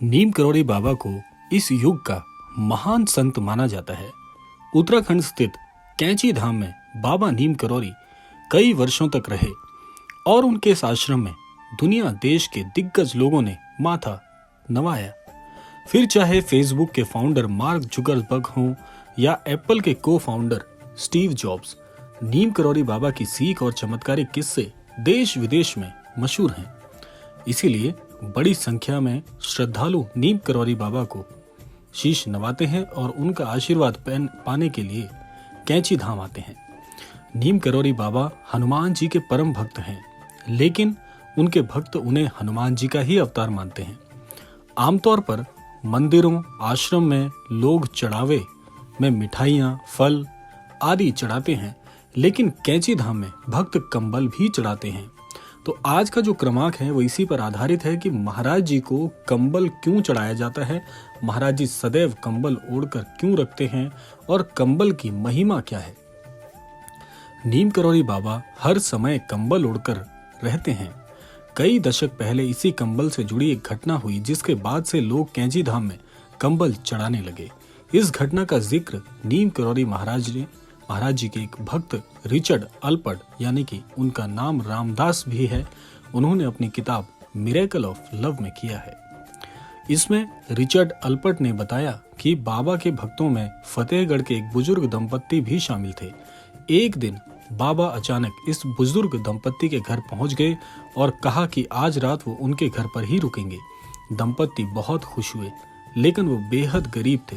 नीम करोड़ी बाबा को इस युग का महान संत माना जाता है। उत्तराखंड स्थित कैंची धाम में बाबा नीम करोड़ी कई वर्षों तक रहे और उनके इस आश्रम में दुनिया देश के दिग्गज लोगों ने माथा नवाया। फिर चाहे फेसबुक के फाउंडर मार्क जुकरबर्ग हों या एप्पल के को फाउंडर स्टीव जॉब्स, नीम करोड़ी बाबा की सीख और चमत्कारिक किस्से देश विदेश में मशहूर हैं। इसीलिए बड़ी संख्या में श्रद्धालु नीम करोड़ी बाबा को शीश नवाते हैं और उनका आशीर्वाद पाने के लिए कैंची धाम आते हैं। नीम करोड़ी बाबा हनुमान जी के परम भक्त हैं, लेकिन उनके भक्त उन्हें हनुमान जी का ही अवतार मानते हैं। आमतौर पर मंदिरों, आश्रम में लोग चढ़ावे में मिठाइयाँ, फल आदि चढ़ाते हैं, लेकिन कैंची धाम में भक्त कंबल भी चढ़ाते हैं। तो आज का जो क्रमांक है वो इसी पर आधारित है कि महाराज जी को कंबल क्यों चढ़ाया जाता है, महाराज जी सदैव कंबल ओढ़कर क्यों रखते हैं और कंबल की महिमा क्या है। नीम करोड़ी बाबा हर समय कंबल ओढ़कर रहते हैं। कई दशक पहले इसी कंबल से जुड़ी एक घटना हुई, जिसके बाद से लोग कैंची धाम में कंबल चढ़ाने लगे। इस घटना का जिक्र नीम करोड़ी महाराज जी के एक भक्त रिचर्ड अल्पर्ट, यानी कि उनका नाम रामदास भी है, उन्होंने अपनी किताब मिरेकल ऑफ लव में किया है। इसमें रिचर्ड अल्पर्ट ने बताया कि बाबा के भक्तों में फतेहगढ़ के एक बुजुर्ग दंपत्ति भी शामिल थे। एक दिन बाबा अचानक इस बुजुर्ग दंपत्ति के घर पहुंच गए और कहा कि आज रात वो उनके घर पर ही रुकेंगे। दंपत्ति बहुत खुश हुए, लेकिन वो बेहद गरीब थे,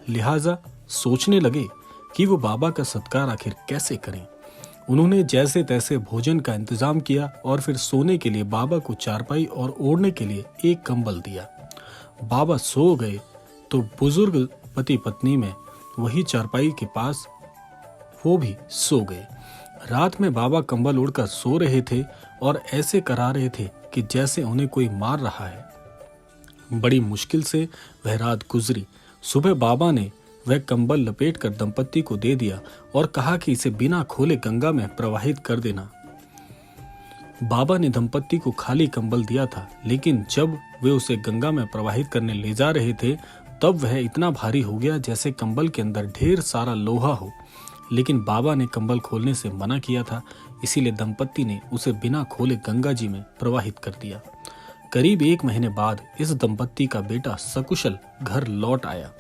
लिहाजा सोचने लगे कि वो बाबा का सत्कार आखिर कैसे करें। उन्होंने जैसे तैसे भोजन का इंतजाम किया और फिर सोने के लिए बाबा को चारपाई और ओढ़ने के लिए एक कंबल दिया। बाबा सो गए तो बुजुर्ग पति पत्नी में वही चारपाई के पास वो भी सो गए। रात में बाबा कंबल ओढ़कर सो रहे थे और ऐसे करा रहे थे कि जैसे उन्हें कोई मार रहा है। बड़ी मुश्किल से वह रात गुजरी। सुबह बाबा ने वह कंबल लपेटकर दंपत्ति को दे दिया और कहा कि इसे बिना खोले गंगा में प्रवाहित कर देना। बाबा ने दंपत्ति को खाली कंबल दिया था, लेकिन जब वे उसे गंगा में प्रवाहित करने ले जा रहे थे तब वह इतना भारी हो गया जैसे कंबल के अंदर ढेर सारा लोहा हो। लेकिन बाबा ने कंबल खोलने से मना किया था, इसीलिए दंपत्ति ने उसे बिना खोले गंगा जी में प्रवाहित कर दिया। करीब 1 महीने बाद इस दंपत्ति का बेटा सकुशल घर लौट आया।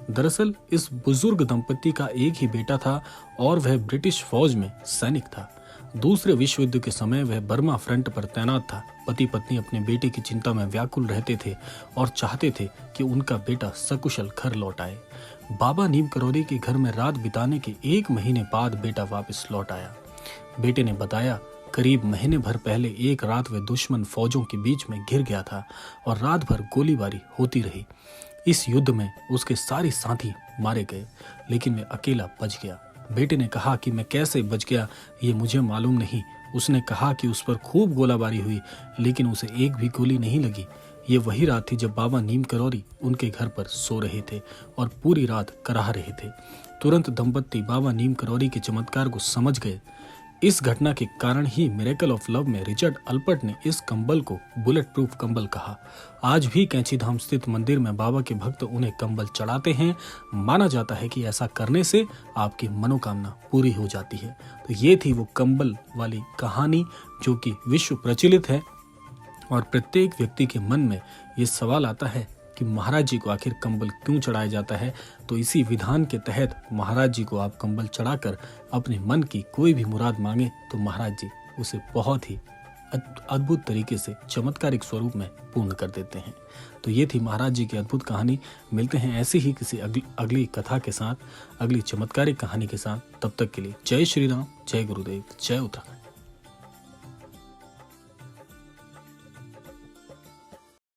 दरअसल इस बुजुर्ग दंपत्ति का एक ही बेटा था और वह ब्रिटिश फौज में सैनिक था। दूसरे विश्व युद्ध के समय वह बर्मा फ्रंट पर तैनात था। पति पत्नी अपने बेटे की चिंता में व्याकुल रहते थे और चाहते थे कि उनका बेटा सकुशल घर लौट आए। बाबा नीम करोड़ी के घर में रात बिताने के 1 महीने बाद बेटा वापस लौट आया। बेटे ने बताया, करीब महीने भर पहले एक रात वह दुश्मन फौजों के बीच में घिर गया था और रात भर गोलीबारी होती रही। इस युद्ध में उसके सारे साथी मारे गए, लेकिन वह अकेला बच गया। बेटे ने कहा कि मैं कैसे बच गया ये मुझे मालूम नहीं। उसने कहा कि उस पर खूब गोलाबारी हुई, लेकिन उसे एक भी गोली नहीं लगी। ये वही रात थी जब बाबा नीम करोड़ी उनके घर पर सो रहे थे और पूरी रात कराह रहे थे। तुरंत दंपत्ति बाबा नीम करोड़ी के चमत्कार को समझ गए। इस घटना के कारण ही मिरेकल ऑफ लव में रिचर्ड अल्पर्ट ने इस कंबल को बुलेट प्रूफ कंबल कहा। आज भी कैंची धाम स्थित मंदिर में बाबा के भक्त उन्हें कंबल चढ़ाते हैं। माना जाता है कि ऐसा करने से आपकी मनोकामना पूरी हो जाती है। तो ये थी वो कंबल वाली कहानी जो कि विश्व प्रचलित है और प्रत्येक व्यक्ति के मन में ये सवाल आता है कि महाराज जी को आखिर कंबल क्यों चढ़ाया जाता है। तो इसी विधान के तहत महाराज जी को आप कंबल चढ़ाकर अपने मन की कोई भी मुराद मांगे तो महाराज जी उसे बहुत ही अद्भुत तरीके से चमत्कारिक स्वरूप में पूर्ण कर देते हैं। तो ये थी महाराज जी की अद्भुत कहानी। मिलते हैं ऐसी ही किसी अगली कथा के साथ, अगली चमत्कारिक कहानी के साथ। तब तक के लिए जय श्री राम, जय गुरुदेव, जय उत्तराखंड।